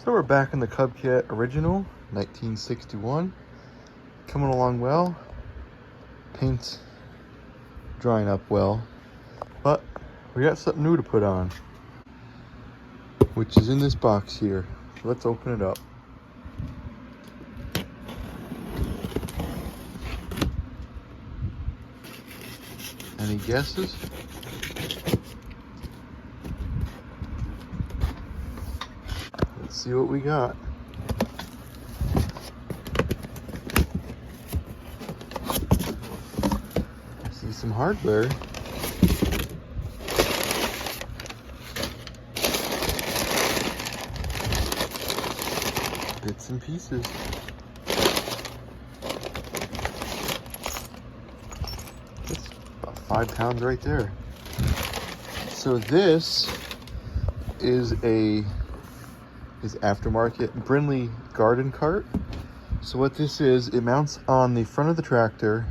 So we're back in the Cub Cadet original, 1961. Coming along well. Paint's drying up well. But we got something new to put on, which is in this box here. So let's open it up. Any guesses? Let's see what we got. I see some hardware. Bits and pieces. That's about 5 pounds right there. So this is aftermarket Brinly Guard N Cart. So what this is, it mounts on the front of the tractor,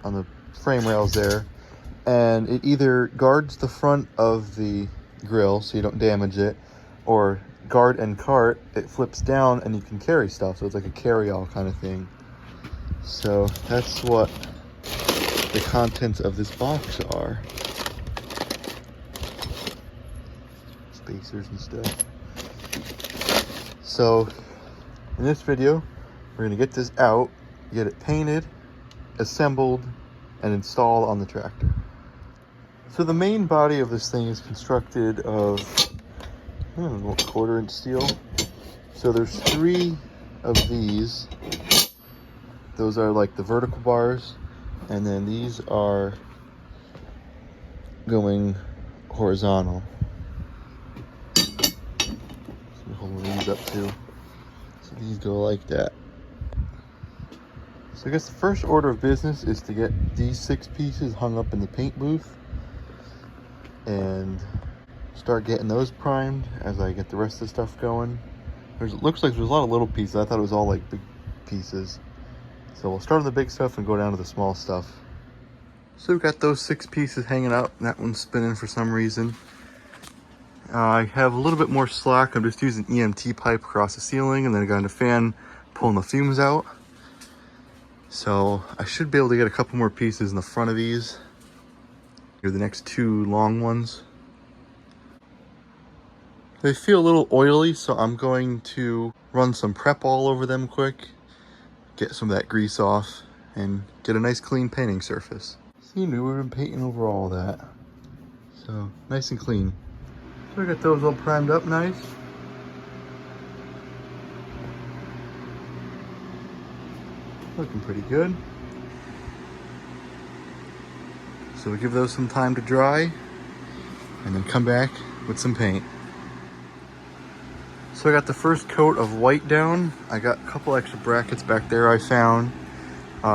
on the frame rails there, and it either guards the front of the grill so you don't damage it, or Guard N Cart, it flips down and you can carry stuff, so it's like a carry-all kind of thing. So that's what the contents of this box are. Spacers and stuff. So in this video, we're gonna get this out, get it painted, assembled, and installed on the tractor. So the main body of this thing is constructed of, I don't know, 1/4 inch steel. So there's 3 of these. Those are like the vertical bars, and then these are going horizontal. Hold these up too. So these go like that. So I guess the first order of business is to get these 6 pieces hung up in the paint booth and start getting those primed as I get the rest of the stuff going. It looks like there's a lot of little pieces. I thought it was all like big pieces. So we'll start on the big stuff and go down to the small stuff. So we've got those 6 pieces hanging up. That one's spinning for some reason. I have a little bit more slack. I'm just using EMT pipe across the ceiling, and then I got a fan pulling the fumes out. So I should be able to get a couple more pieces in the front of these. Here are the next 2 long ones. They feel a little oily, so I'm going to run some prep all over them quick, get some of that grease off, and get a nice clean painting surface. See, we've been painting over all that. So nice and clean. So I got those all primed up nice. Looking pretty good. So we'll give those some time to dry and then come back with some paint. So I got the first coat of white down. I got a couple extra brackets back there I found.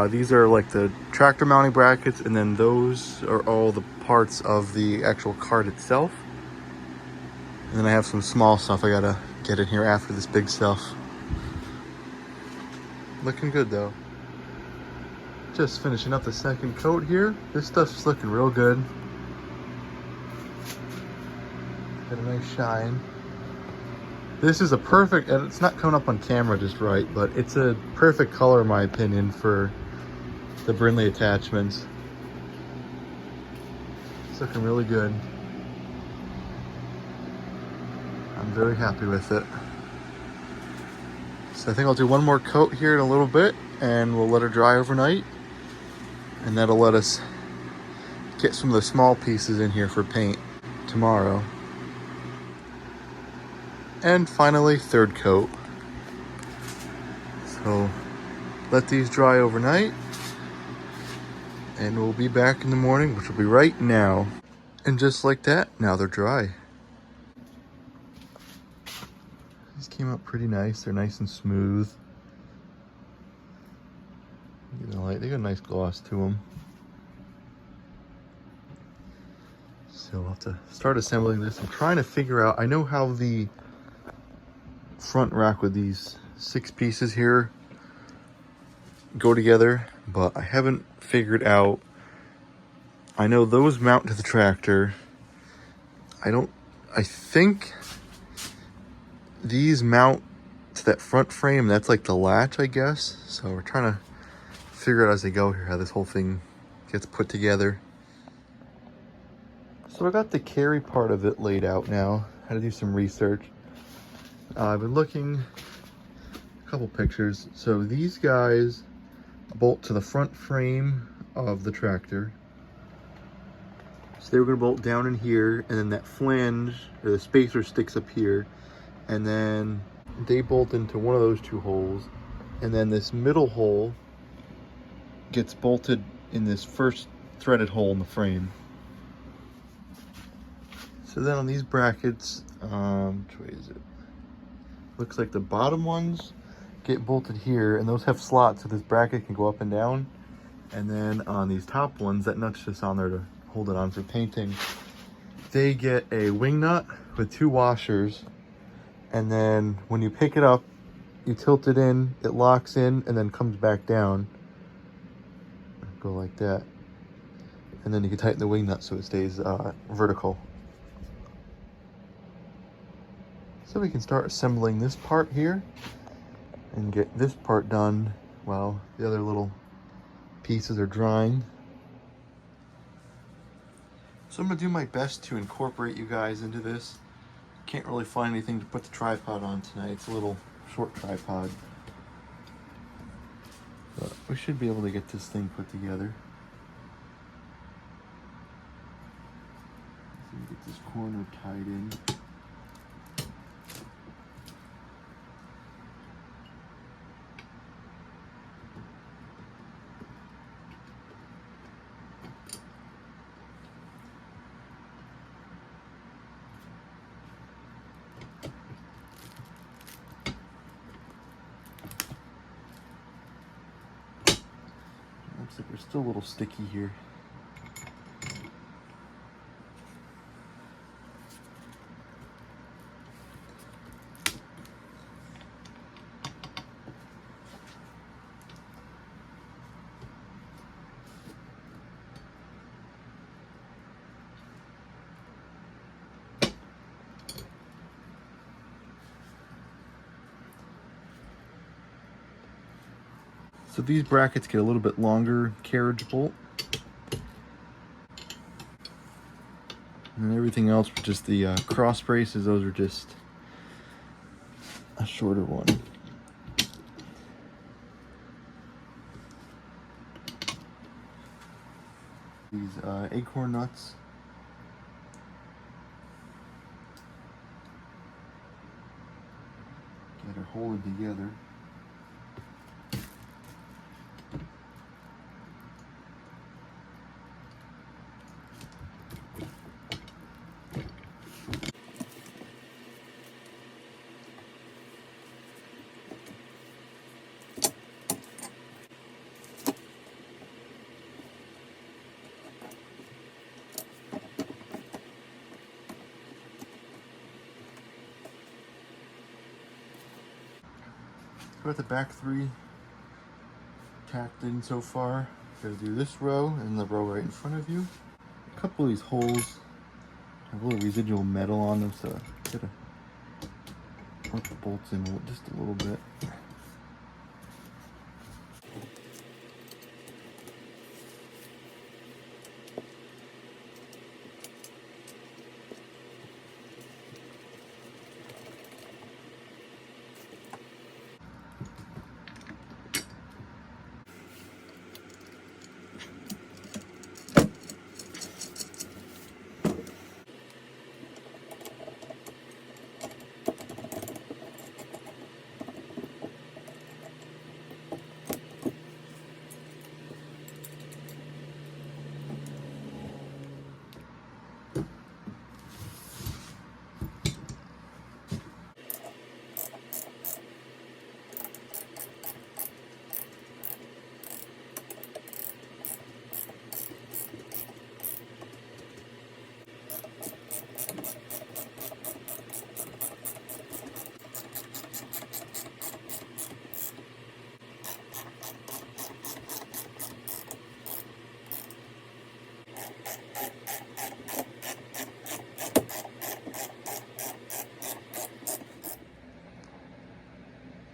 These are like the tractor mounting brackets, and then those are all the parts of the actual cart itself. And then I have some small stuff I gotta get in here after this big stuff. Looking good though. Just finishing up the second coat here. This stuff's looking real good. Got a nice shine. This is a perfect, and it's not coming up on camera just right, but it's a perfect color in my opinion for the Brinly attachments. It's looking really good. I'm very happy with it. So I think I'll do one more coat here in a little bit, and we'll let it dry overnight. And that'll let us get some of the small pieces in here for paint tomorrow. And finally, 3rd coat. So let these dry overnight, and we'll be back in the morning, which will be right now. And just like that, now they're dry. These came out pretty nice. They're nice and smooth. They got a nice gloss to them. So we'll have to start assembling this. I'm trying to figure out, I know how the front rack with these 6 pieces here go together, but I haven't figured out. I know those mount to the tractor. I think these mount to that front frame. That's like the latch, I guess. So we're trying to figure out as they go here how this whole thing gets put together. So I got the carry part of it laid out now. Had to do some research. I've been looking a couple pictures. So these guys bolt to the front frame of the tractor. So they were gonna bolt down in here, and then that flange or the spacer sticks up here, and then they bolt into one of those two holes, and then this middle hole gets bolted in this first threaded hole in the frame. So then on these brackets, which way is it? Looks like the bottom ones get bolted here, and those have slots so this bracket can go up and down. And then on these top ones, that nut's just on there to hold it on for painting. They get a wing nut with two washers, and then when you pick it up, you tilt it in, it locks in, and then comes back down. Go like that. And then you can tighten the wing nut so it stays vertical. So we can start assembling this part here and get this part done while the other little pieces are drying. So I'm gonna do my best to incorporate you guys into this. Can't really find anything to put the tripod on tonight. It's a little short tripod. But we should be able to get this thing put together. So we get this corner tied in. Looks like we're still a little sticky here. So these brackets get a little bit longer carriage bolt. And everything else, just the cross braces, those are just a shorter one. These acorn nuts. Get her holding together. Got the back three tacked in so far. Gotta do this row and the row right in front of you. A couple of these holes have a little residual metal on them, so gotta work the bolts in just a little bit.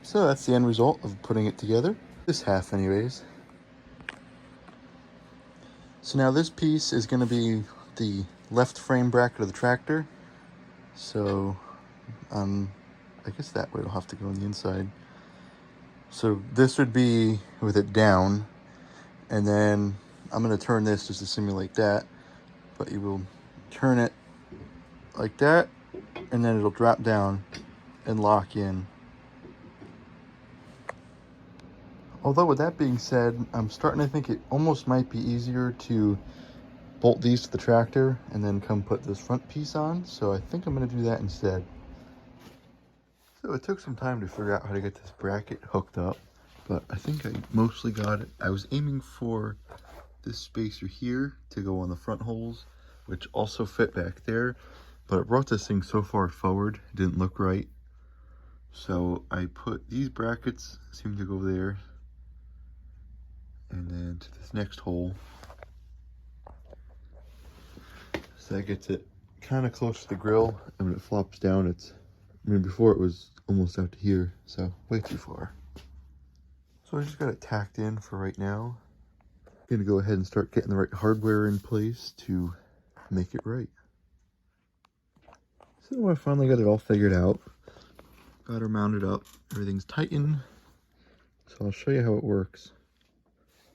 So that's the end result of putting it together. This half anyways. So now this piece is going to be the left frame bracket of the tractor. So I guess that way it'll have to go on the inside. So this would be with it down, and then I'm going to turn this just to simulate that, but you will turn it like that, and then it'll drop down and lock in. Although with that being said, I'm starting to think it almost might be easier to bolt these to the tractor and then come put this front piece on. So I think I'm going to do that instead. So it took some time to figure out how to get this bracket hooked up, but I think I mostly got it. I was aiming for this spacer here to go on the front holes, which also fit back there, but it brought this thing so far forward, it didn't look right. So I put these brackets, seem to go there, and then to this next hole. So that gets it kind of close to the grill, and when it flops down, before it was almost out to here, so way too far. So I just got it tacked in for right now. I'm gonna go ahead and start getting the right hardware in place to make it right. So I finally got it all figured out. Got her mounted up, everything's tightened. So I'll show you how it works.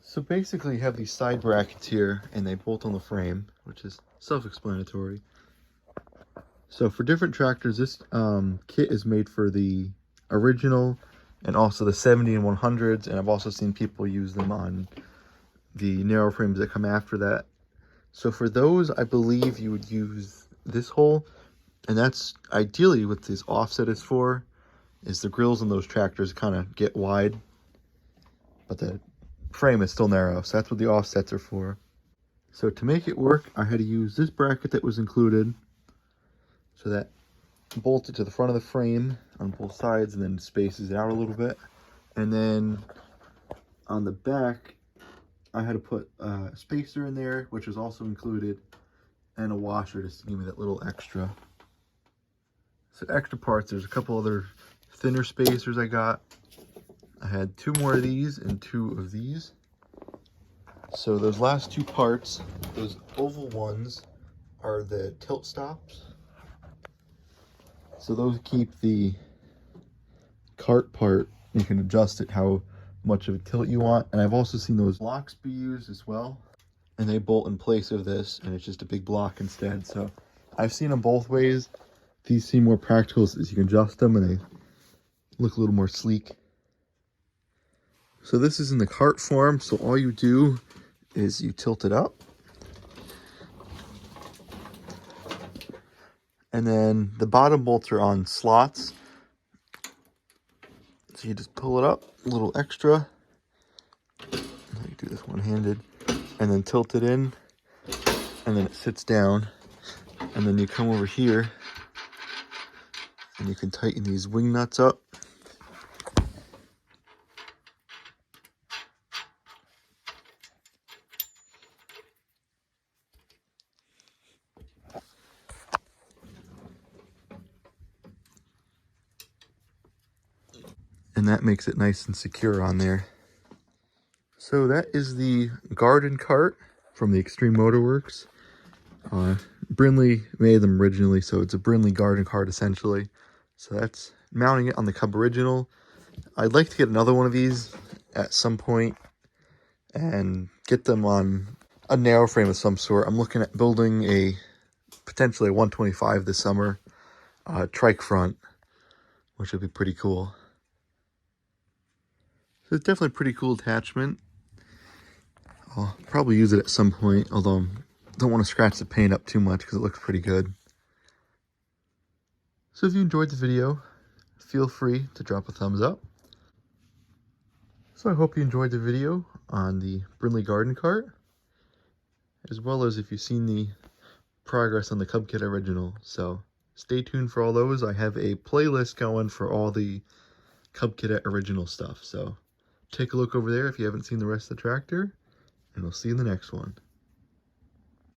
So basically you have these side brackets here and they bolt on the frame, which is self-explanatory. So for different tractors, this kit is made for the original and also the 70 and 100s, and I've also seen people use them on the narrow frames that come after that. So for those, I believe you would use this hole, and that's ideally what this offset is for, is the grills on those tractors kind of get wide, but the frame is still narrow, so that's what the offsets are for. So to make it work, I had to use this bracket that was included, so that bolted to the front of the frame on both sides and then spaces it out a little bit. And then on the back, I had to put a spacer in there, which was also included, and a washer just to give me that little extra. So extra parts, there's a couple other thinner spacers I got. I had 2 more of these and 2 of these. So those last 2 parts, those oval ones, are the tilt stops. So those keep the cart part, you can adjust it how much of a tilt you want. And I've also seen those blocks be used as well, and they bolt in place of this, and it's just a big block instead. So I've seen them both ways. These seem more practical as you can adjust them and they look a little more sleek. So this is in the cart form, so all you do is you tilt it up, and then the bottom bolts are on slots, so you just pull it up a little extra. You do this one-handed, and then tilt it in, and then it sits down, and then you come over here and you can tighten these wing nuts up. And that makes it nice and secure on there. So that is the Guard N Cart from the Xtreme Motorworks. Brinly made them originally, so it's a Brinly Guard N Cart essentially. So that's mounting it on the Cub original. I'd like to get another one of these at some point and get them on a narrow frame of some sort. I'm looking at building potentially a 125 this summer, trike front, which would be pretty cool. So it's definitely a pretty cool attachment. I'll probably use it at some point, although I don't want to scratch the paint up too much because it looks pretty good. So if you enjoyed the video, feel free to drop a thumbs up. So I hope you enjoyed the video on the Brinly Guard N Cart, as well as if you've seen the progress on the Cub Cadet original. So stay tuned for all those. I have a playlist going for all the Cub Cadet original stuff. So take a look over there if you haven't seen the rest of the tractor, and we'll see you in the next one.